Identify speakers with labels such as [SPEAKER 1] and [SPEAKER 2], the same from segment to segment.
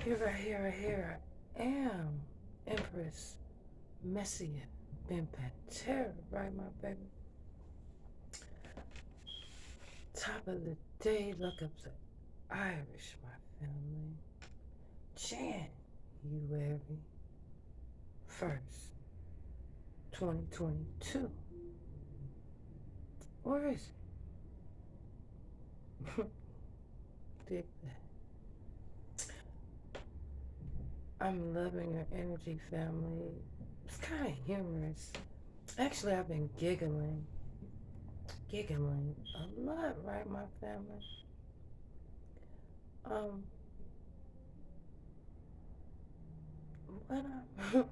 [SPEAKER 1] Here I am, Empress Messiah Pantera, right, my baby? Top of the day, look up the Irish, my family. January 1st, 2022. Where is it? Dig that. I'm loving your energy, family. It's kind of humorous. Actually, I've been giggling a lot, right, my family? Um, what I'm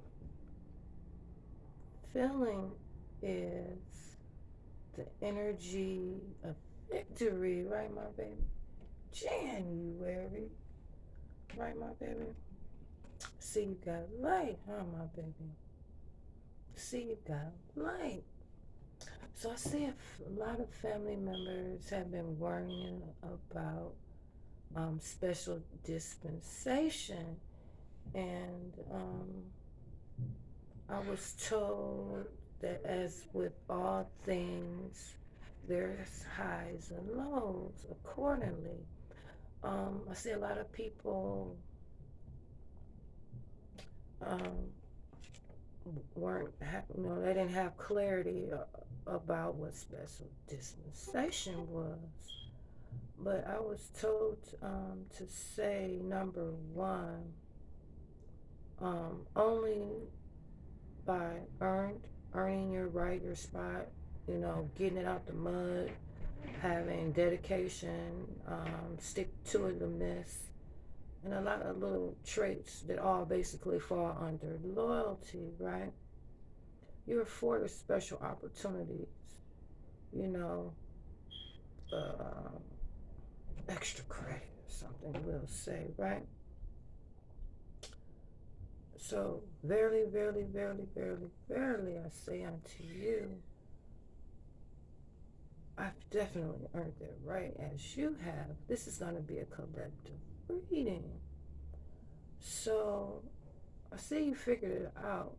[SPEAKER 1] feeling is the energy of victory, right, my baby? January, right, my baby? See, you got light, huh, my baby? See, you got light. So I see a lot of family members have been worrying about special dispensation, and I was told that as with all things, there's highs and lows accordingly. I see a lot of people um, they didn't have clarity about what special dispensation was. But I was told to say number one, only by earning your right, your spot, getting it out the mud, having dedication, stick to itiveness, and a lot of little traits that all basically fall under loyalty, right? You're afforded special opportunities, you know, uh, extra credit or something we'll say, right? So, verily, verily, verily, verily, verily, I say unto you, I've definitely earned it right as you have. This is going to be a collective reading. So, I see you figured it out,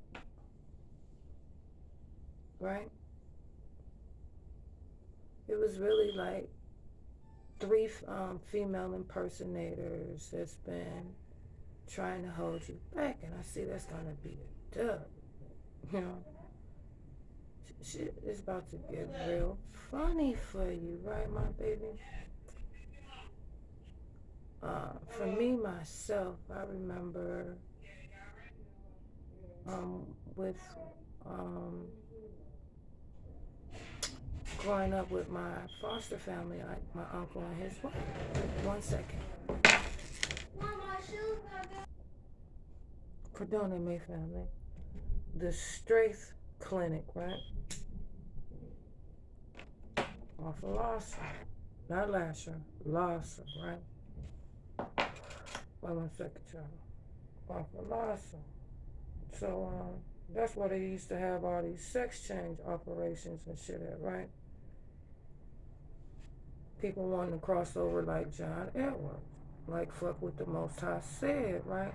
[SPEAKER 1] right? It was really like three female impersonators that's been trying to hold you back, and I see that's going to be a dub. You know, shit is about to get real funny for you, right, my baby? For me, myself, I remember with um, growing up with my foster family, like my uncle and his wife. 1 second. Pardon me, family. The Strength Clinic, right? Off of Lawson. Not Lasher, Lawson, right? 1 second, y'all. Off of Lawson. So, that's why they used to have all these sex change operations and shit at, right? People wanting to cross over like John Edwards. Like fuck what the Most High said, right?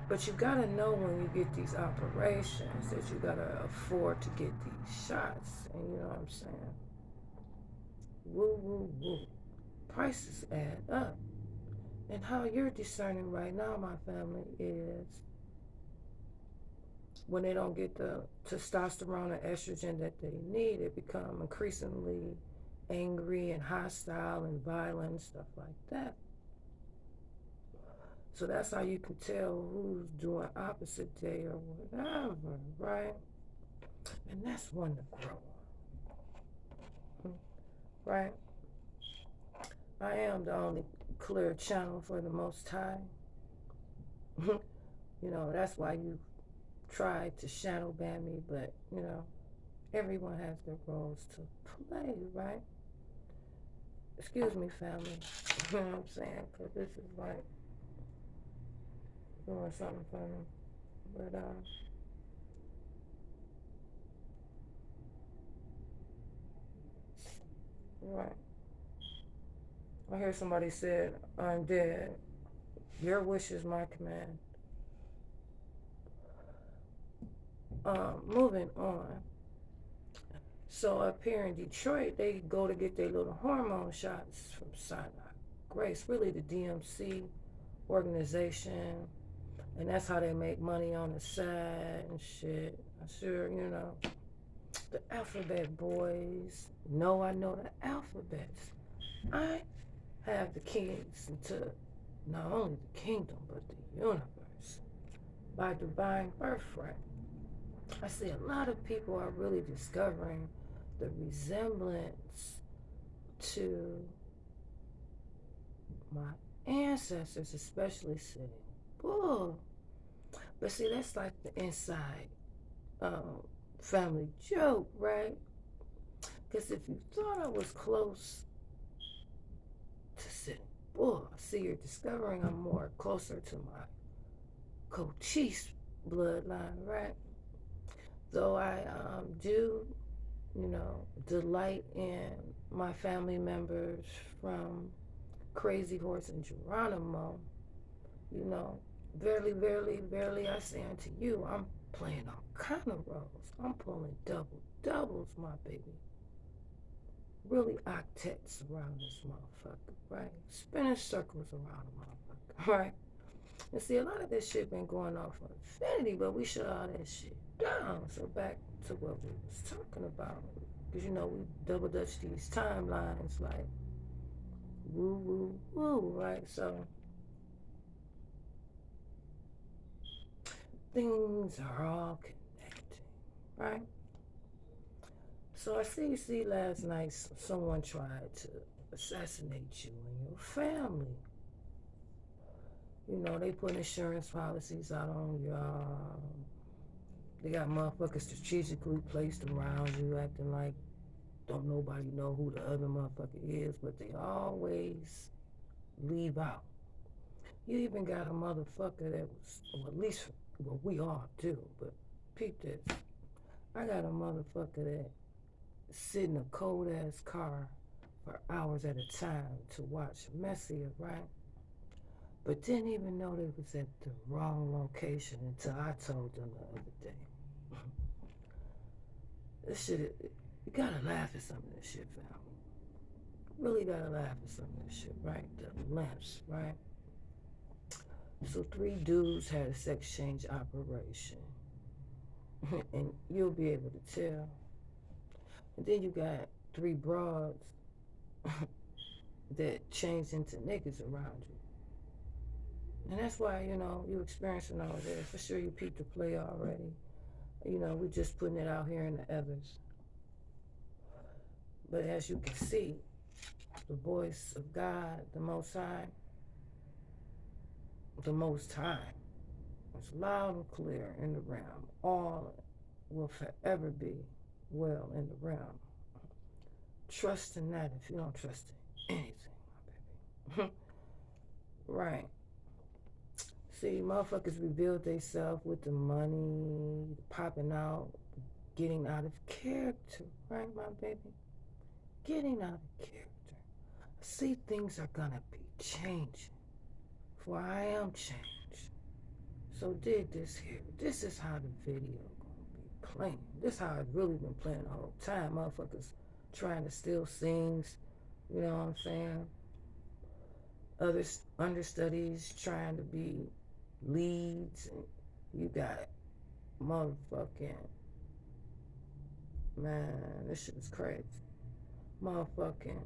[SPEAKER 1] But you gotta know when you get these operations that you gotta afford to get these shots. And you know what I'm saying? Woo, woo, woo. Prices add up. And how you're discerning right now, my family, is when they don't get the testosterone and estrogen that they need, it become increasingly angry and hostile and violent and stuff like that. So that's how you can tell who's doing opposite day or whatever, right? And that's one to grow on, right? I am the only clear channel for the Most High. That's why you tried to shadow ban me, but, everyone has their roles to play, right? Excuse me, family. You know what I'm saying? Because this is like doing something funny. But, right. I hear somebody said, I'm dead. Your wish is my command. Moving on. So up here in Detroit, they go to get their little hormone shots from Sinai Grace, really the DMC organization, and that's how they make money on the side and shit. I'm sure, the alphabet boys know I know the alphabets. I have the keys to not only the kingdom, but the universe by divine birthright. I see a lot of people are really discovering the resemblance to my ancestors, especially saying, "Whoa." But see, that's like the inside family joke, right? Because if you thought I was close to sitting bull, see, you're discovering I'm more closer to my Cochise bloodline, right? Though I do, delight in my family members from Crazy Horse and Geronimo, you know, verily, verily, verily, I say unto you, I'm playing all kind of roles. I'm pulling doubles, my baby. Really octets around this motherfucker, right? Spinning circles around the motherfucker, right? And see, a lot of this shit been going on for infinity, but we shut all that shit down. So back to what we was talking about. Because, we double dutch these timelines like woo, woo, woo, right? So things are all connecting, right? So I see last night someone tried to assassinate you and your family. They put insurance policies out on y'all. They got motherfuckers strategically placed around you, acting like don't nobody know who the other motherfucker is, but they always leave out. You even got a motherfucker that was, or at least, well, we all do, but peep this. I got a motherfucker that sit in a cold ass car for hours at a time to watch Messiah, right? But didn't even know they was at the wrong location until I told them the other day. This shit, you gotta laugh at some of this shit, fam. Really gotta laugh at some of this shit, right? The lamps, right? So 3 dudes had a sex change operation. And you'll be able to tell. And then you got 3 broads that changed into niggas around you. And that's why, you're experiencing all this. For sure you peeped the play already. We're just putting it out here in the others. But as you can see, the voice of God, the Most High, is loud and clear in the realm. All will forever be well in the realm. Trust in that if you don't trust in anything, my baby. Right. See, motherfuckers revealed themselves with the money, popping out, getting out of character, right, my baby? Getting out of character. See, things are gonna be changing, for I am changed. So dig this here. This is how the video gonna be playing. This is how I've really been playing the whole time. Motherfuckers trying to steal scenes, you know what I'm saying? Other understudies trying to be leads, and you got motherfucking, man, this shit is crazy. Motherfucking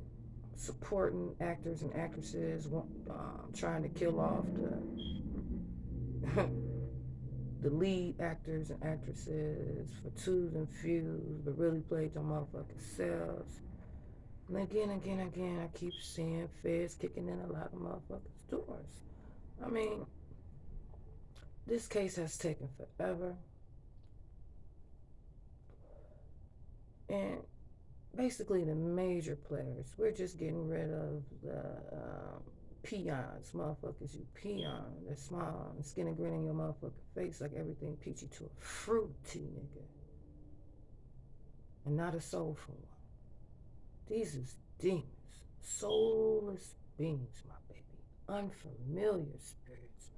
[SPEAKER 1] supporting actors and actresses trying to kill off the lead actors and actresses for twos and fews, but really played their motherfucking selves. And again, I keep seeing feds kicking in a lot of motherfuckers' doors. I mean, this case has taken forever. And basically the major players, we're just getting rid of the peons, motherfuckers, you peon, that smile and skin and grin in your motherfucking face like everything peachy to a fruity nigga. And not a soulful one. These is demons, soulless beings, my baby, unfamiliar spirits.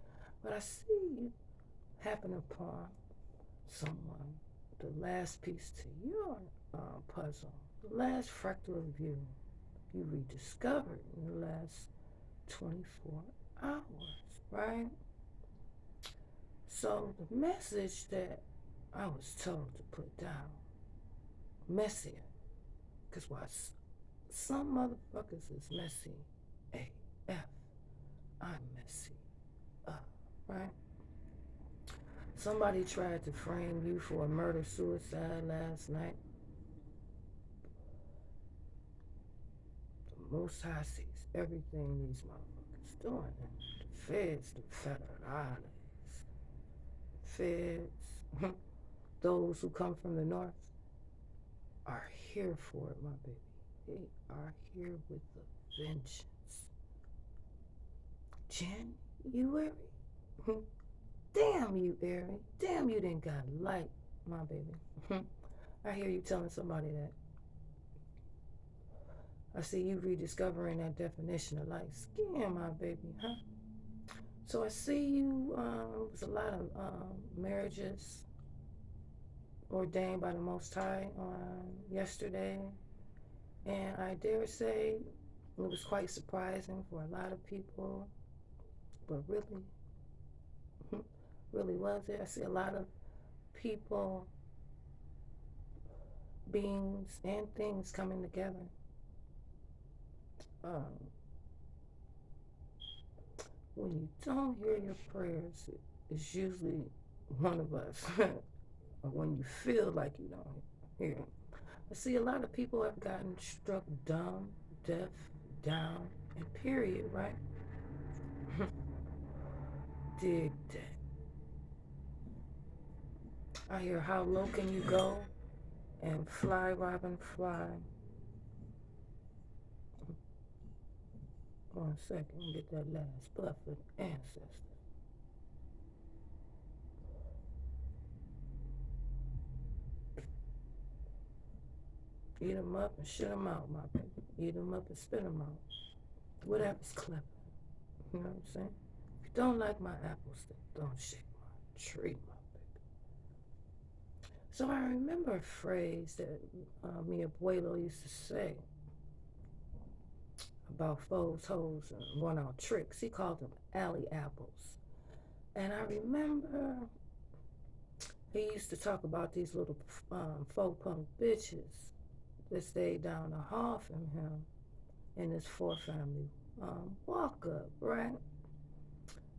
[SPEAKER 1] But I see you happen upon someone, the last piece to your puzzle, the last fractal of you rediscovered in the last 24 hours, right? So the message that I was told to put down, messy, because why some motherfuckers is messy AF. I'm messy up, right? Somebody tried to frame you for a murder-suicide last night. The Most High sees everything these motherfuckers doing. The feds, the federales, feds, those who come from the north are here for it, my baby. They are here with the vengeance. January? Damn you, Ari. Damn you didn't got light, my baby. I hear you telling somebody that. I see you rediscovering that definition of light skin, my baby, huh? So I see you, was a lot of marriages ordained by the Most High on yesterday. And I dare say it was quite surprising for a lot of people. But really, really was it? I see a lot of people, beings, and things coming together. When you don't hear your prayers, it's usually one of us. Or when you feel like you don't hear them. I see a lot of people have gotten struck dumb, deaf, down, and period, right? Dig that. I hear how low can you go and fly, Robin, fly. 1 second, get that last puff of ancestors. Eat them up and shit them out, my baby. Eat them up and spit them out. Whatever's clever. You know what I'm saying? If you don't like my apples, then don't shake my tree, my baby. So I remember a phrase that mi abuelo used to say about foes, hoes, and one-out tricks. He called them alley apples. And I remember he used to talk about these little faux punk bitches that stayed down the hall from him in his 4-family walk up, right?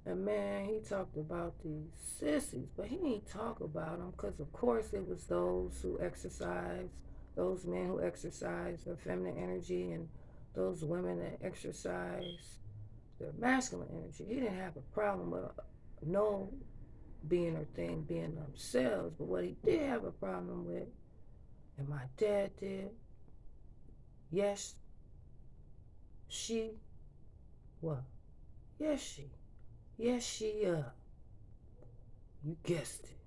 [SPEAKER 1] And man, he talked about these sissies, but he didn't talk about them because, of course, it was those who exercise, those men who exercise their feminine energy, and those women that exercise their masculine energy. He didn't have a problem with no being or thing being themselves, but what he did have a problem with, and my dad did, yes, she, what? Yes, she. Yes, she, you guessed it.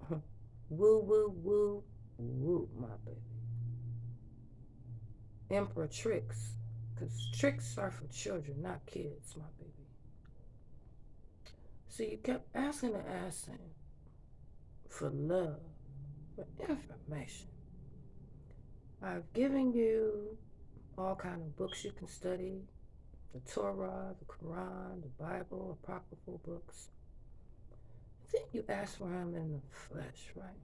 [SPEAKER 1] Woo, woo, woo, woo, woo, my baby. Emperor tricks, because tricks are for children, not kids, my baby. So you kept asking and asking for love, for information. I've given you all kind of books you can study, the Torah, the Quran, the Bible, apocryphal books. Then you ask for him in the flesh, right?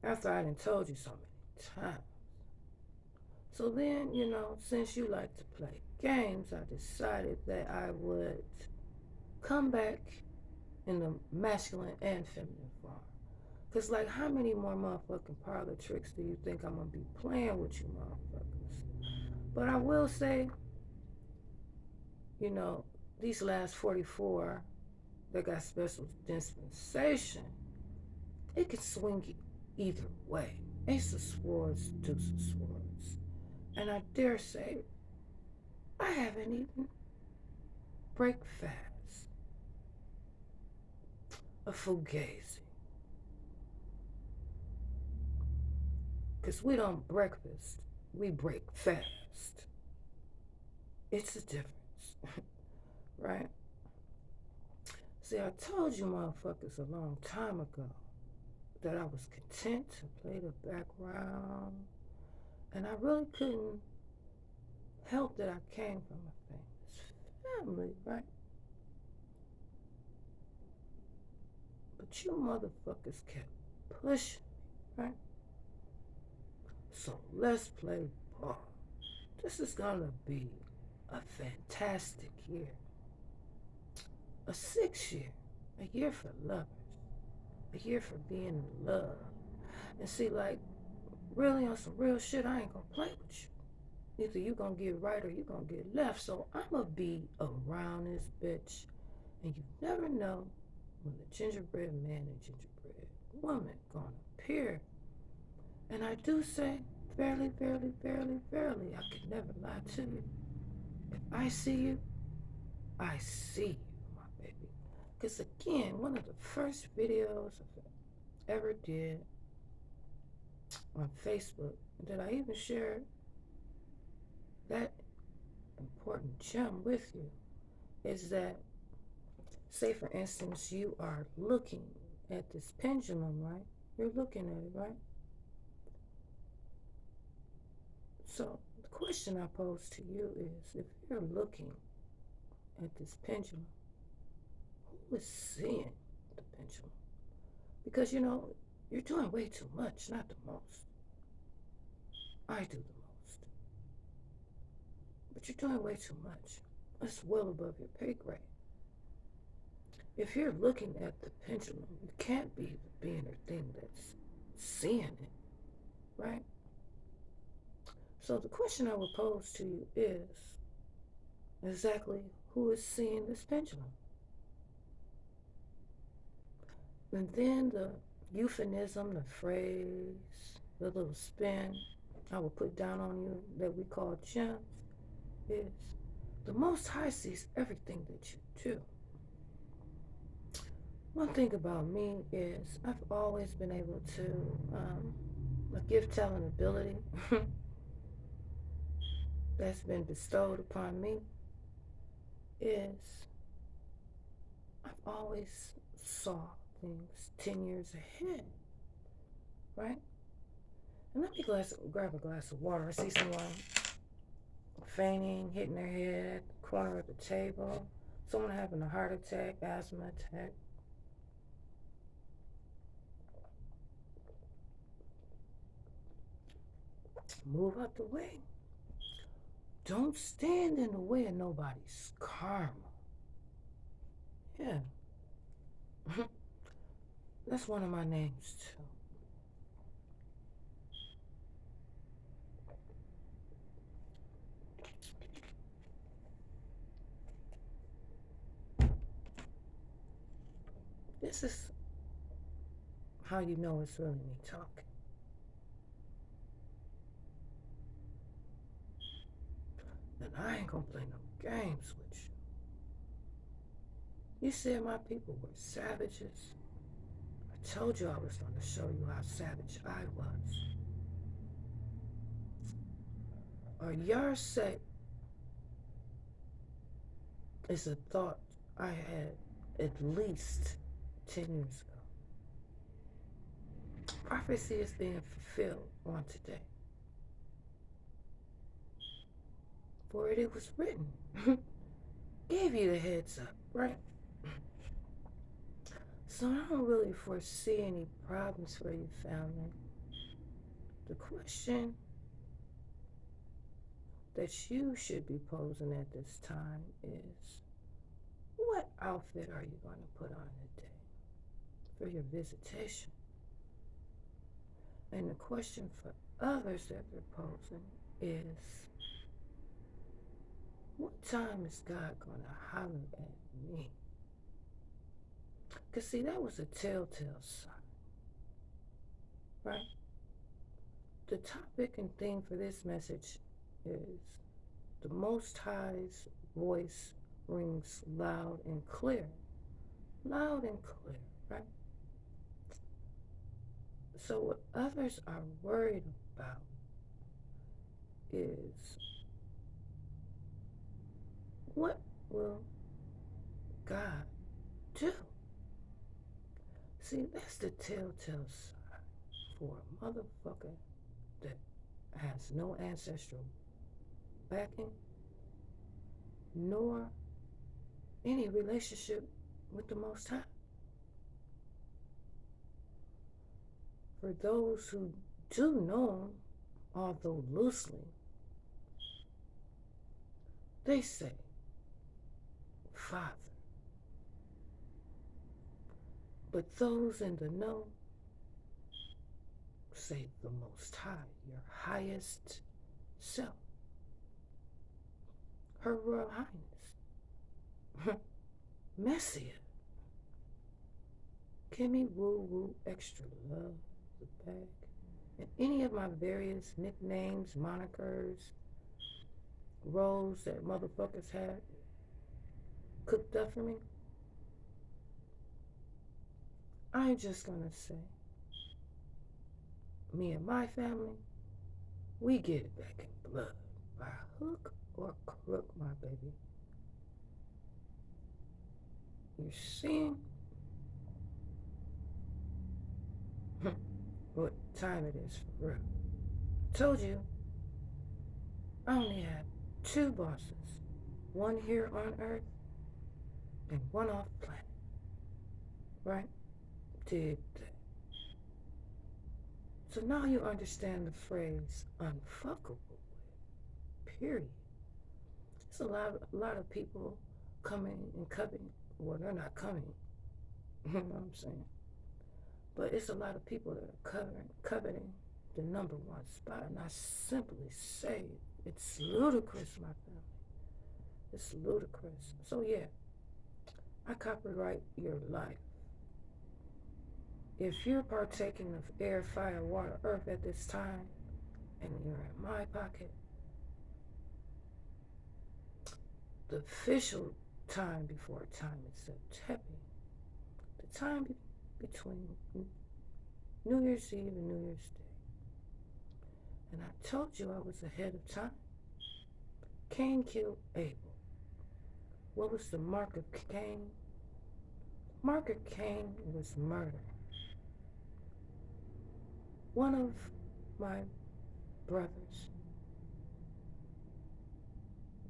[SPEAKER 1] After I done told you so many times. So then, you know, since you like to play games, I decided that I would come back in the masculine and feminine form. Because, like, how many more motherfucking parlor tricks do you think I'm going to be playing with you motherfuckers? But I will say, you know, these last 44 that got special dispensation, it can swing you either way. Ace of Swords, Deuce of Swords. And I dare say, I haven't even break fast. A fugazi. Because we don't breakfast, we break fast. It's a difference, right? See, I told you motherfuckers a long time ago that I was content to play the background, and I really couldn't help that I came from a famous family, right? But you motherfuckers kept pushing me, right? So let's play ball. This is gonna be a fantastic year. A 6 year. A year for lovers. A year for being in love. And see, like, really on some real shit, I ain't gonna play with you. Either you gonna get right or you gonna get left. So I'ma be around this bitch. And you never know when the gingerbread man and gingerbread woman gonna appear. And I do say, verily, verily, verily, verily, I could never lie to you. If I see you, I see you, my baby. Because again, one of the first videos I ever did on Facebook that I even shared that important gem with you is that, say for instance, you are looking at this pendulum, right? You're looking at it, right? So the question I pose to you is, if you're looking at this pendulum, who is seeing the pendulum? Because you're doing way too much, not the most. I do the most. But you're doing way too much. That's well above your pay grade. If you're looking at the pendulum, you can't be the being or thing that's seeing it, right? So the question I would pose to you is exactly who is seeing this pendulum? And then the euphemism, the phrase, the little spin I will put down on you that we call gems is the Most High sees everything that you do. One thing about me is I've always been able to, a gift, talent, ability that's been bestowed upon me is I've always saw things 10 years ahead, right? And let me grab a glass of water. I see someone fainting, hitting their head at the corner of the table, someone having a heart attack, asthma attack. Move out the way. Don't stand in the way of nobody's karma. Yeah. That's one of my names, too. This is how you know it's really me talking. And I ain't gonna play no games with you. You said my people were savages. I told you I was gonna show you how savage I was. Or your sake is a thought I had at least 10 years ago. Prophecy is being fulfilled on today. For it was written. Gave you the heads up, right? So I don't really foresee any problems for you, family. The question that you should be posing at this time is, what outfit are you going to put on today for your visitation? And the question for others that they're posing is, what time is God going to holler at me? Because see, that was a telltale sign, right? The topic and theme for this message is the Most High's voice rings loud and clear. Loud and clear, right? So what others are worried about is What will God do? See, that's the telltale sign for a motherfucker that has no ancestral backing, nor any relationship with the Most High. For those who do know him, although loosely, they say, Father. But those in the know say the Most High, your highest self, Her Royal Highness, Messiah. Give me woo woo extra love, the bag. And any of my various nicknames, monikers, roles that motherfuckers had cooked up for me, I'm just gonna say, me and my family, we get it back in blood by hook or crook, my baby. You seeing what time it is for real? I told you, I only had two bosses, one here on Earth and one off planet, right? Did that. So now you understand the phrase unfuckable with, period. There's a lot of people coming and coveting. Well, they're not coming. You know what I'm saying? But it's a lot of people that are coveting the number one spot. And I simply say it's ludicrous, my family. It's ludicrous. So yeah, I copyright your life. If you're partaking of air, fire, water, earth at this time, and you're in my pocket, the official time before time is September. The time between New Year's Eve and New Year's Day. And I told you I was ahead of time. Cain killed Abel. What was the mark of Cain? Mark of Cain was murder. One of my brothers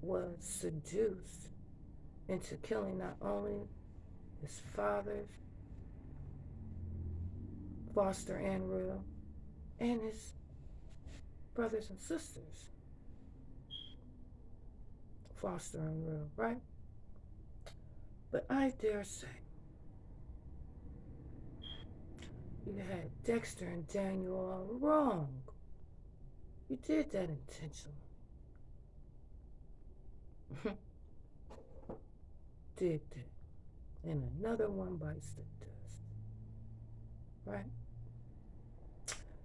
[SPEAKER 1] was seduced into killing not only his father's foster and real, and his brothers and sisters, foster and real, right? But I dare say, you had Dexter and Daniel all wrong. You did that intentionally. Did that. And another one bites the dust. Right?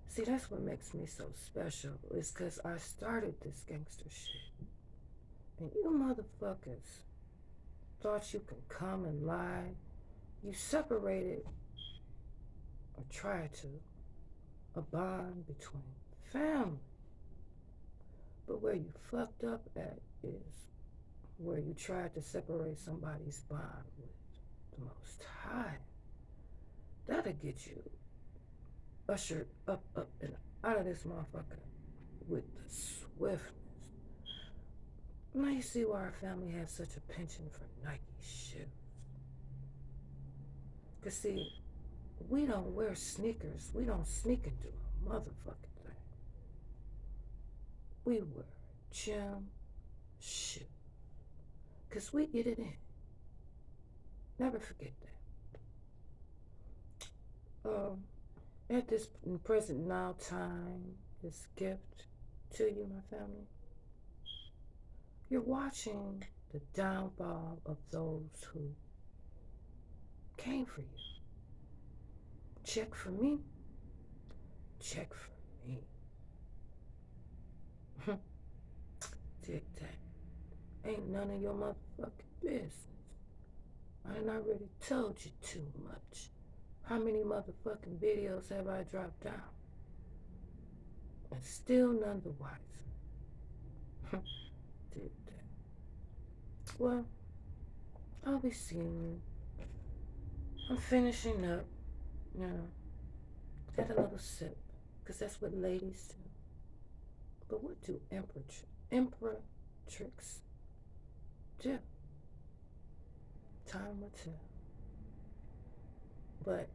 [SPEAKER 1] See, that's what makes me so special, is because I started this gangster shit. And you motherfuckers thought you could come and lie. You separated, or tried to, a bond between family. But where you fucked up at is where you tried to separate somebody's bond with the Most High. That'll get you ushered up, and out of this motherfucker with the swiftness. Now you see why our family has such a penchant for Nike shoes. Cause see, we don't wear sneakers. We don't sneak into a motherfucking thing. We wear gym shoes. Cause we get it in. Never forget that. At this present now time, this gift to you, my family, you're watching the downfall of those who came for you. Check for me. Check for me. Did that. Ain't none of your motherfucking business. I done already told you too much. How many motherfucking videos have I dropped down? And still none the wiser. Did that. Well, I'll be seeing you. I'm finishing up, you know, had a little sip, because that's what ladies do. But what do emperor do? Time will tell. But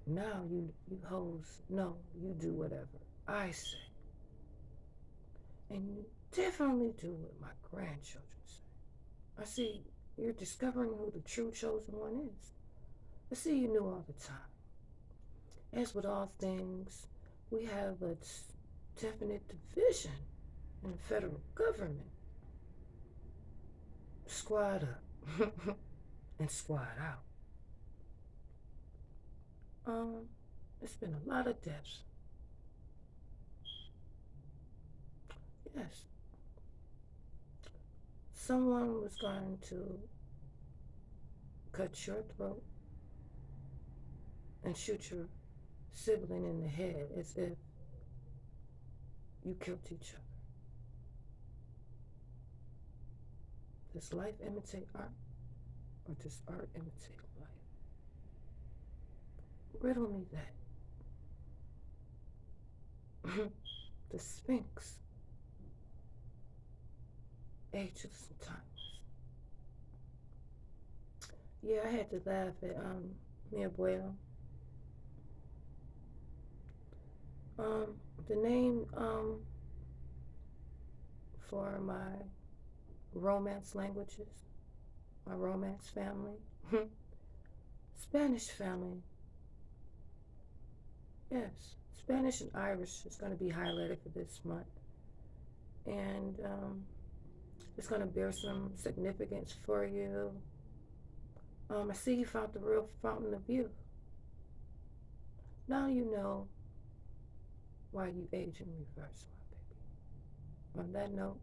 [SPEAKER 1] now you hoes know you do whatever I say. And you definitely do what my grandchildren say. I see you're discovering who the true chosen one is. I see you knew all the time. As with all things, we have a definite division in the federal government. Squad up and squad out. It's been a lot of deaths. Yes. Someone was going to cut your throat and shoot your sibling in the head as if you killed each other. Does life imitate art, or does art imitate life? Riddle me that. The Sphinx, ageless and timeless. Yeah, I had to laugh at mi abuelo. The name for my romance languages, my romance family, Spanish family. Yes, Spanish and Irish is going to be highlighted for this month, and it's going to bear some significance for you. I see you found the real fountain of youth. Now you know why you age in reverse, my baby. On that note,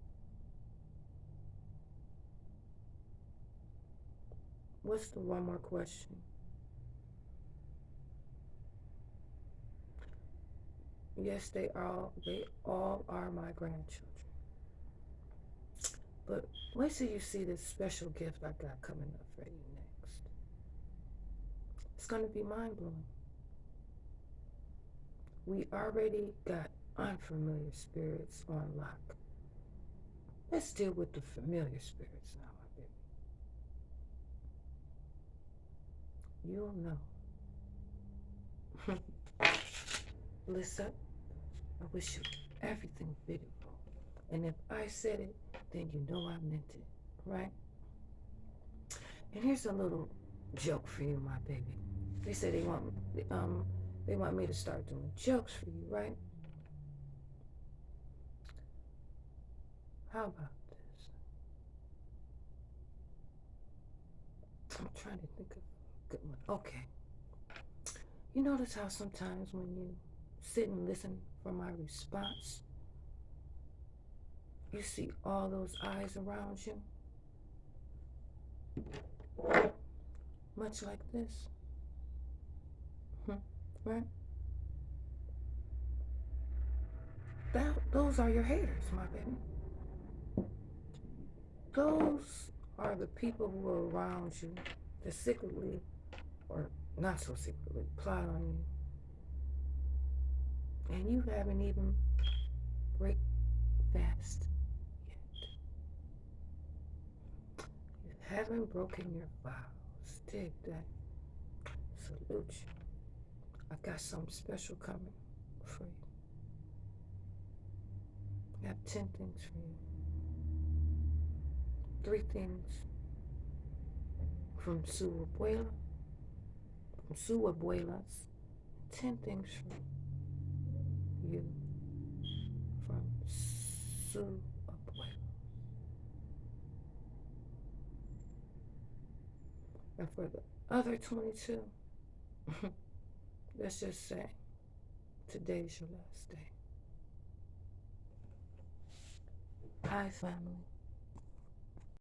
[SPEAKER 1] what's the one more question? Yes, they all are my grandchildren. But wait till you see this special gift I got coming up for you next. It's gonna be mind blowing. We already got unfamiliar spirits on lock. Let's deal with the familiar spirits now, my baby. You'll know. Listen, I wish you everything beautiful. And if I said it, then you know I meant it, right? And here's a little joke for you, my baby. They say they want me to start doing jokes for you, right? How about this? I'm trying to think of a good one. Okay. You notice how sometimes when you sit and listen for my response, you see all those eyes around you? Much like this. Right? Those are your haters, my baby. Those are the people who are around you that secretly, or not so secretly, plot on you. And you haven't even break fast yet. You haven't broken your vows. Dig that. Salute you. I got something special coming for you. I have 10 things for you. 3 things from su abuelas, 10 things from you from su abuelas. And for the other 22, let's just say today's your last day. Hi, family.